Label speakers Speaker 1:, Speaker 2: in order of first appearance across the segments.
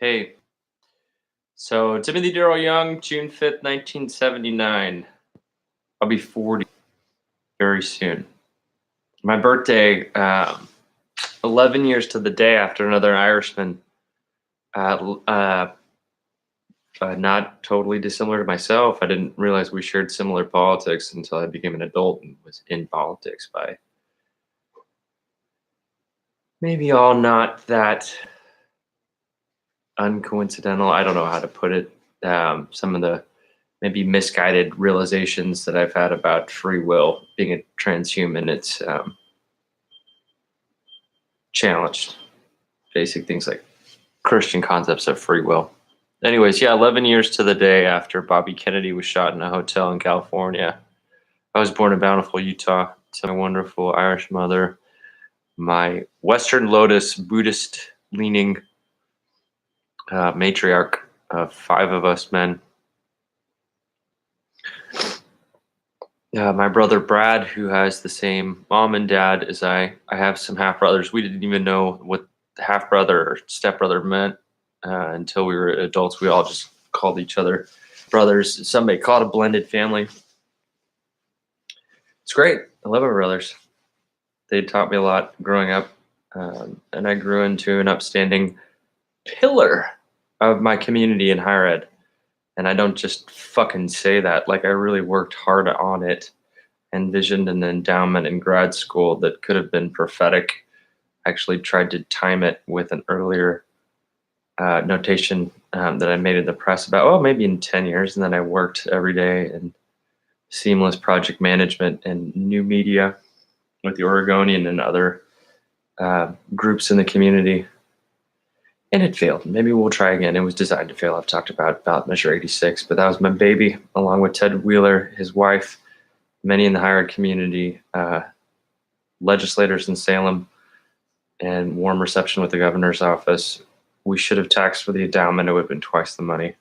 Speaker 1: Hey, so Timothy Darrell Young, June 5th, 1979. I'll be 40 very soon. My birthday, 11 years to the day after another Irishman, not totally dissimilar to myself. I didn't realize we shared similar politics until I became an adult and was in politics by maybe all not that uncoincidental. I don't know how to put it. Some of the maybe misguided realizations that I've had about free will. Being a transhuman, it's challenged basic things like Christian concepts of free will. Anyways, yeah, 11 years to the day after Bobby Kennedy was shot in a hotel in California. I was born in Bountiful, Utah, to my wonderful Irish mother, my Western Lotus Buddhist leaning matriarch of 5 of us men. My brother Brad, who has the same mom and dad as I have some half brothers. We didn't even know what half brother or step brother meant until we were adults. We all just called each other brothers. Some may call it a blended family. It's great. I love my brothers. They taught me a lot growing up, and I grew into an upstanding pillar of my community in higher ed. And I don't just fucking say that. Like, I really worked hard on it, envisioned an endowment in grad school that could have been prophetic. Actually tried to time it with an earlier notation that I made in the press about, oh, maybe in 10 years. And then I worked every day in seamless project management and new media with the Oregonian and other groups in the community. And it failed. Maybe we'll try again. It was designed to fail. I've talked about ballot measure 86, but that was my baby, along with Ted Wheeler, his wife, many in the higher ed community, legislators in Salem, and warm reception with the governor's office. We should have taxed for the endowment. It would have been twice the money.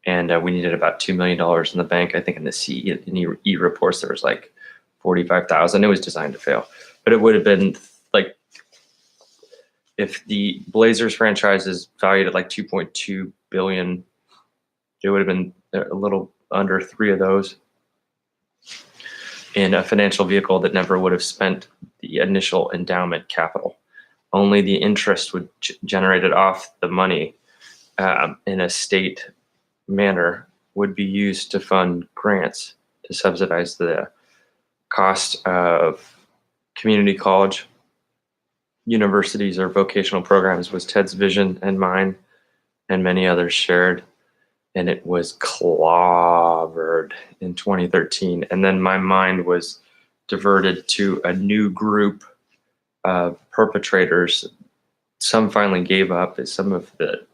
Speaker 1: And we needed about $2 million in the bank. I think in the CE reports, there was like 45,000. It was designed to fail. But it would have been like, if the Blazers franchise is valued at like 2.2 billion, it would have been a little under 3 of those in a financial vehicle that never would have spent the initial endowment capital. Only the interest would generated off the money in a state manner would be used to fund grants to subsidize the cost of community college, universities, or vocational programs. Was Ted's vision and mine, and many others shared. And it was clobbered in 2013. And then my mind was diverted to a new group of perpetrators. Some finally gave up as some of the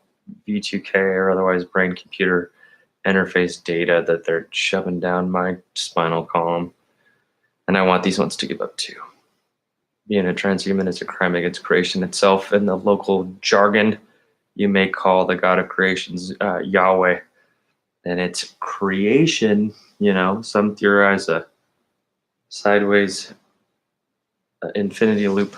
Speaker 1: V2K or otherwise brain computer interface data that they're shoving down my spinal column. And I want these ones to give up too. Being a transhuman is a crime against creation itself. In the local jargon, you may call the God of creations Yahweh. And it's creation, some theorize a sideways infinity loop.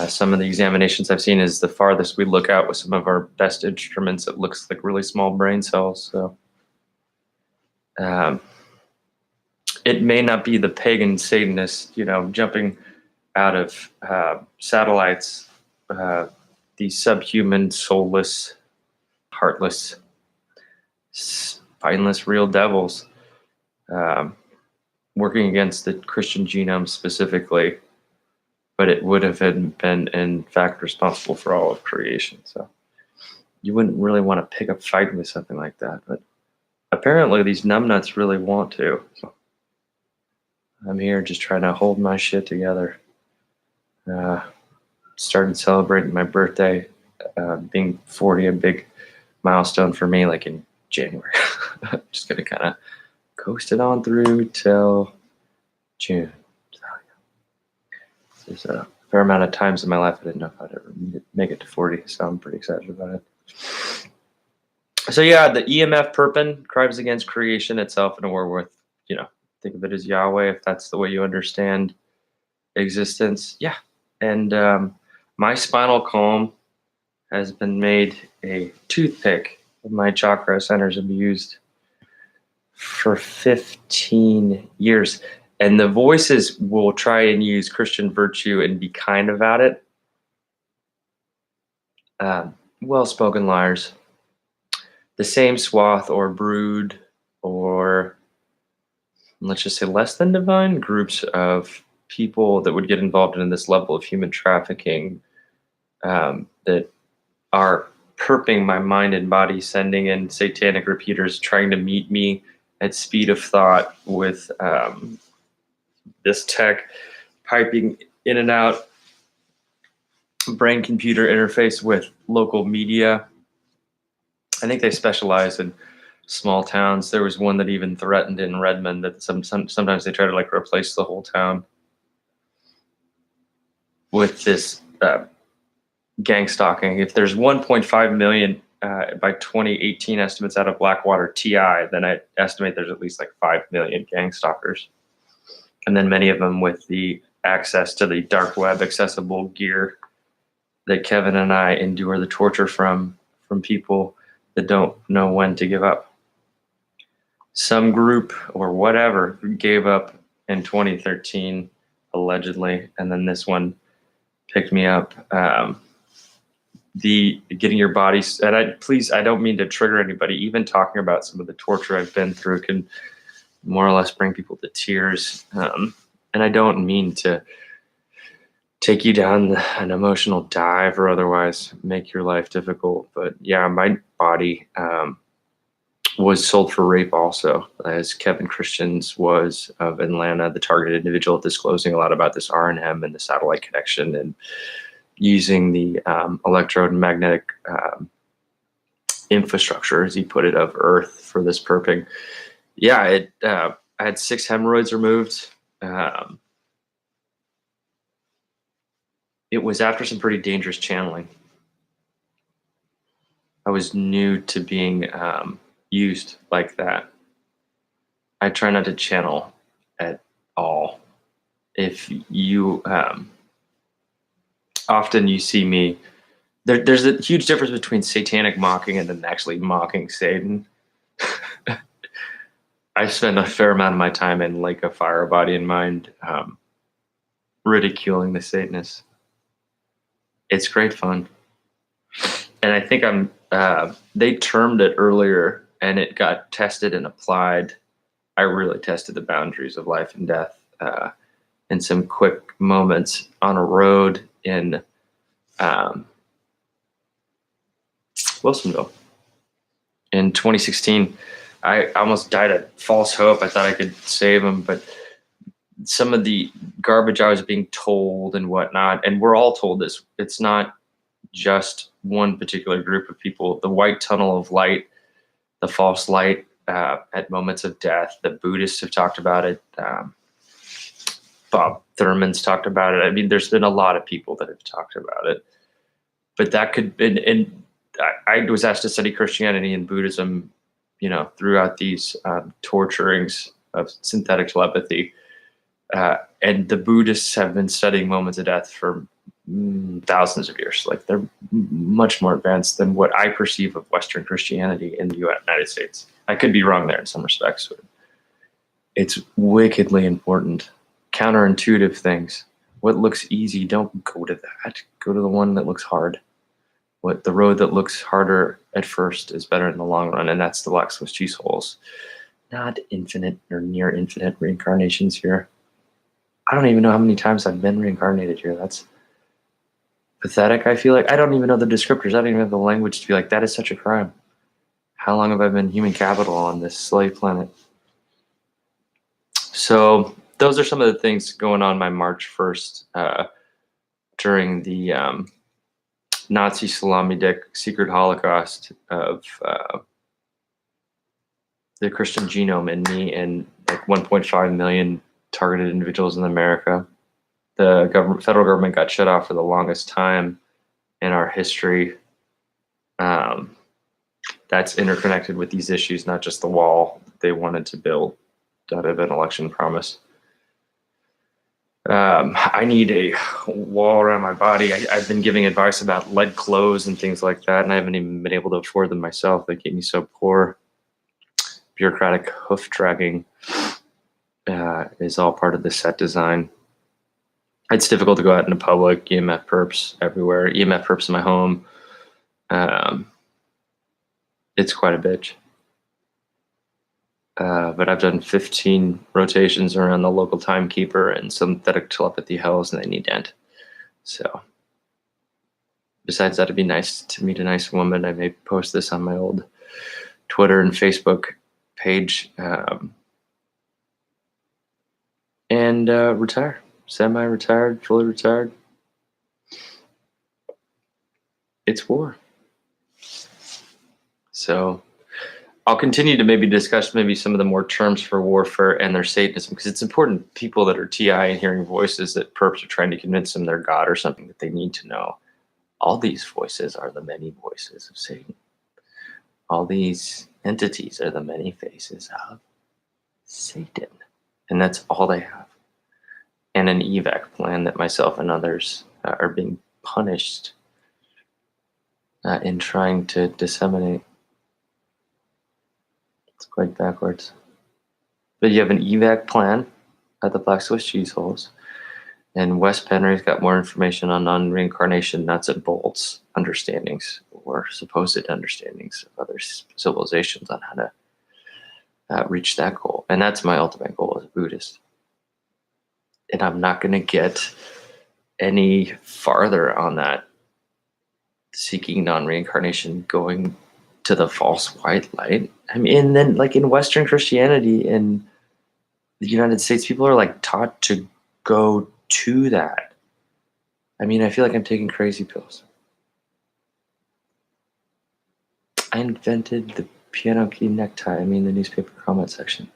Speaker 1: Some of the examinations I've seen is the farthest we look out with some of our best instruments. It looks like really small brain cells. So it may not be the pagan Satanists, jumping out of satellites, these subhuman, soulless, heartless, spineless real devils working against the Christian genome specifically, but it would have been in fact responsible for all of creation. So you wouldn't really want to pick up fighting with something like that, but apparently these numbnuts really want to. So I'm here just trying to hold my shit together. Started celebrating my birthday, being 40, a big milestone for me, like in January. Just gonna kind of coast it on through till June. There's a fair amount of times in my life I didn't know if I'd ever make it to 40, so I'm pretty excited about it. So yeah, the EMF perpin, crimes against creation itself in a war with, think of it as Yahweh if that's the way you understand existence. Yeah, and My spinal column has been made a toothpick of my chakra centers abused for 15 years. And the voices will try and use Christian virtue and be kind about it. Well-spoken liars. The same swath or brood or, let's just say, less than divine groups of people that would get involved in this level of human trafficking that are perping my mind and body, sending in satanic repeaters, trying to meet me at speed of thought with this tech piping in and out, brain computer interface with local media. I think they specialize in small towns. There was one that even threatened in Redmond that sometimes they try to like replace the whole town with this gang stalking. If there's 1.5 million by 2018 estimates out of Blackwater TI, then I estimate there's at least like 5 million gang stalkers. And then many of them with the access to the dark web accessible gear that Kevin and I endure the torture from people that don't know when to give up. Some group or whatever gave up in 2013, allegedly, and then this one picked me up. The getting your body, and I don't mean to trigger anybody. Even talking about some of the torture I've been through can more or less bring people to tears. And I don't mean to take you down an emotional dive or otherwise make your life difficult. But yeah, my body was sold for rape also, as Kevin Christians was of Atlanta, the targeted individual, disclosing a lot about this R&M and the satellite connection and using the electromagnetic infrastructure, as he put it, of Earth for this perping. Yeah, I had 6 hemorrhoids removed. It was after some pretty dangerous channeling. I was new to being used like that. I try not to channel at all. If you often you see me, there's a huge difference between satanic mocking and then actually mocking Satan. I spend a fair amount of my time in Lake of Fire, Body and Mind, ridiculing the Satanists. It's great fun. And I think they termed it earlier and it got tested and applied. I really tested the boundaries of life and death in some quick moments on a road in Wilsonville. In 2016, I almost died of false hope. I thought I could save him, but some of the garbage I was being told and whatnot, and we're all told this, it's not just one particular group of people. The white tunnel of light, the false light at moments of death, the Buddhists have talked about it. Bob Thurman's talked about it. I mean, there's been a lot of people that have talked about it, but that could, and I was asked to study Christianity and Buddhism, throughout these torturings of synthetic telepathy. And the Buddhists have been studying moments of death for thousands of years. Like, they're much more advanced than what I perceive of Western Christianity in the United States. I could be wrong there in some respects, but it's wickedly important. Counterintuitive things. What looks easy, don't go to that. Go to the one that looks hard. The road that looks harder at first is better in the long run, and that's the black Swiss cheese holes. Not infinite or near infinite reincarnations here. I don't even know how many times I've been reincarnated here. That's pathetic, I feel like. I don't even know the descriptors. I don't even have the language to be like, that is such a crime. How long have I been human capital on this slave planet? So those are some of the things going on my March 1st during the Nazi salami dick secret Holocaust of the Christian genome in me and like 1.5 million targeted individuals in America. The federal government got shut off for the longest time in our history. That's interconnected with these issues, not just the wall they wanted to build out of an election promise. I need a wall around my body. I've been giving advice about lead clothes and things like that, and I haven't even been able to afford them myself. They keep me so poor. Bureaucratic hoof dragging is all part of the set design. It's difficult to go out into public. EMF perps everywhere. EMF perps in my home. It's quite a bitch. But I've done 15 rotations around the local timekeeper and synthetic telepathy hells, and they need to end. So, besides that, it'd be nice to meet a nice woman. I may post this on my old Twitter and Facebook page, and retire. Semi-retired, fully retired. It's war. So I'll continue to maybe discuss maybe some of the more terms for warfare and their Satanism, because it's important. People that are TI and hearing voices that perps are trying to convince them they're God or something, that they need to know. All these voices are the many voices of Satan. All these entities are the many faces of Satan. And that's all they have. And an evac plan that myself and others are being punished in trying to disseminate. It's quite backwards. But you have an evac plan at the Black Swiss cheese holes. And Wes Penry's got more information on non-reincarnation nuts and bolts understandings, or supposed understandings of other civilizations on how to reach that goal. And that's my ultimate goal as a Buddhist. And I'm not going to get any farther on that, seeking non-reincarnation, going to the false white light. I mean, and then like in Western Christianity in the United States, people are like taught to go to that. I mean, I feel like I'm taking crazy pills. I invented the piano key necktie. I mean, the newspaper comment section.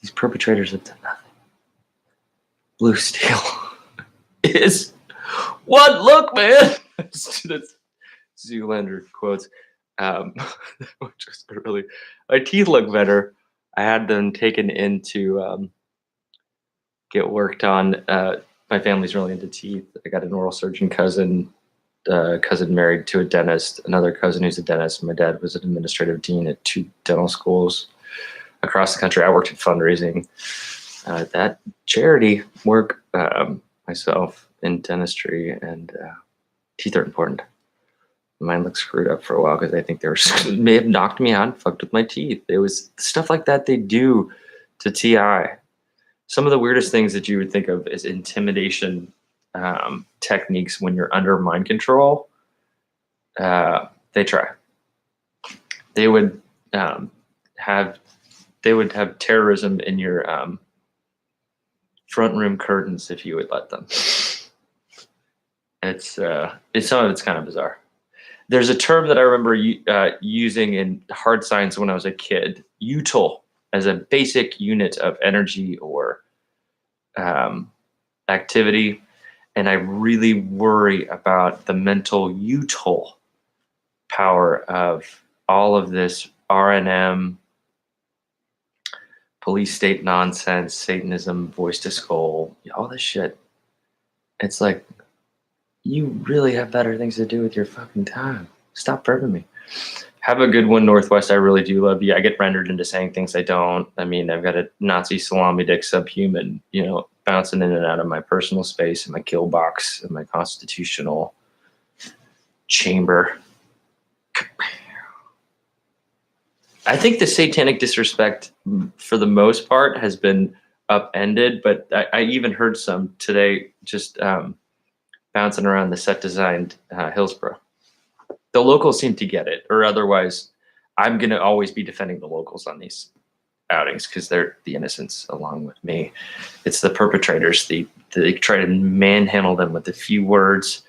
Speaker 1: These perpetrators have done nothing. Blue steel is what? Look, man. That's Zoolander quotes. Which is really, my teeth look better. I had them taken in to get worked on. My family's really into teeth. I got an oral surgeon cousin married to a dentist, another cousin who's a dentist. My dad was an administrative dean at 2 dental schools across the country. I worked in fundraising, that charity work, myself in dentistry, and teeth are important. Mine looked screwed up for a while because I think they may have knocked me out and fucked with my teeth. It was stuff like that they do to TI. Some of the weirdest things that you would think of as intimidation techniques when you're under mind control, they try. They would have terrorism in your front room curtains if you would let them. It's some of it's kind of bizarre. There's a term that I remember using in hard science when I was a kid, util, as a basic unit of energy or activity. And I really worry about the mental util power of all of this RNM, police state nonsense, Satanism, voice to skull, all this shit. It's like, you really have better things to do with your fucking time. Stop burping me. Have a good one, Northwest. I really do love you. I get rendered into saying things I don't. I mean, I've got a Nazi salami dick subhuman, bouncing in and out of my personal space and my kill box and my constitutional chamber. I think the satanic disrespect, for the most part, has been upended, but I even heard some today just bouncing around the set designed Hillsborough. The locals seem to get it, or otherwise I'm going to always be defending the locals on these outings because they're the innocents along with me. It's the perpetrators. They try to manhandle them with a few words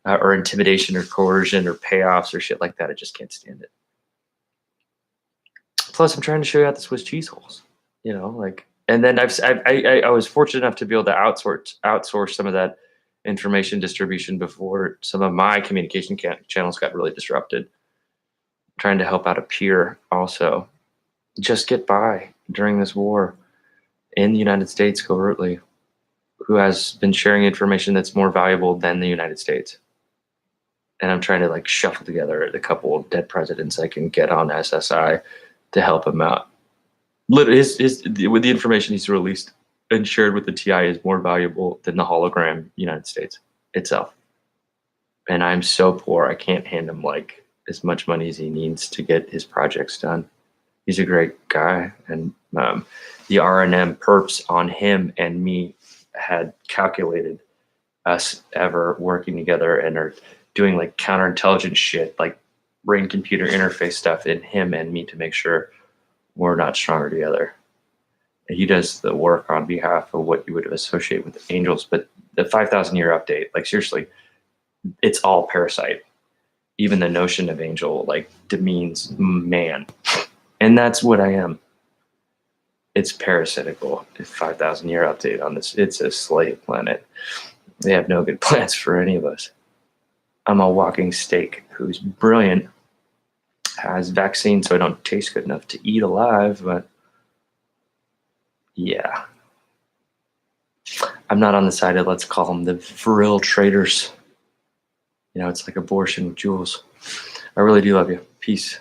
Speaker 1: or intimidation or coercion or payoffs or shit like that. I just can't stand it. Plus, I'm trying to show you how the Swiss cheese holes, and then I was fortunate enough to be able to outsource some of that information distribution before some of my communication channels got really disrupted. Trying to help out a peer also just get by during this war in the United States covertly. who has been sharing information that's more valuable than the United States. And I'm trying to like shuffle together the couple of dead presidents I can get on SSI to help him out. With the information he's released and shared with the TI is more valuable than the hologram United States itself. And I'm so poor, I can't hand him like as much money as he needs to get his projects done. He's a great guy, and the R&M perps on him and me had calculated us ever working together and are doing like counterintelligence shit, like brain computer interface stuff in him and me to make sure we're not stronger together. And he does the work on behalf of what you would associate with angels. But the 5,000 year update, like seriously, it's all parasite. Even the notion of angel like demeans man. And that's what I am. It's parasitical. 5,000 year update on this. It's a slave planet. They have no good plans for any of us. I'm a walking steak who's brilliant, has vaccine so I don't taste good enough to eat alive, but yeah. I'm not on the side of, let's call them the vril traitors. You know, it's like abortion with Jules. I really do love you. Peace.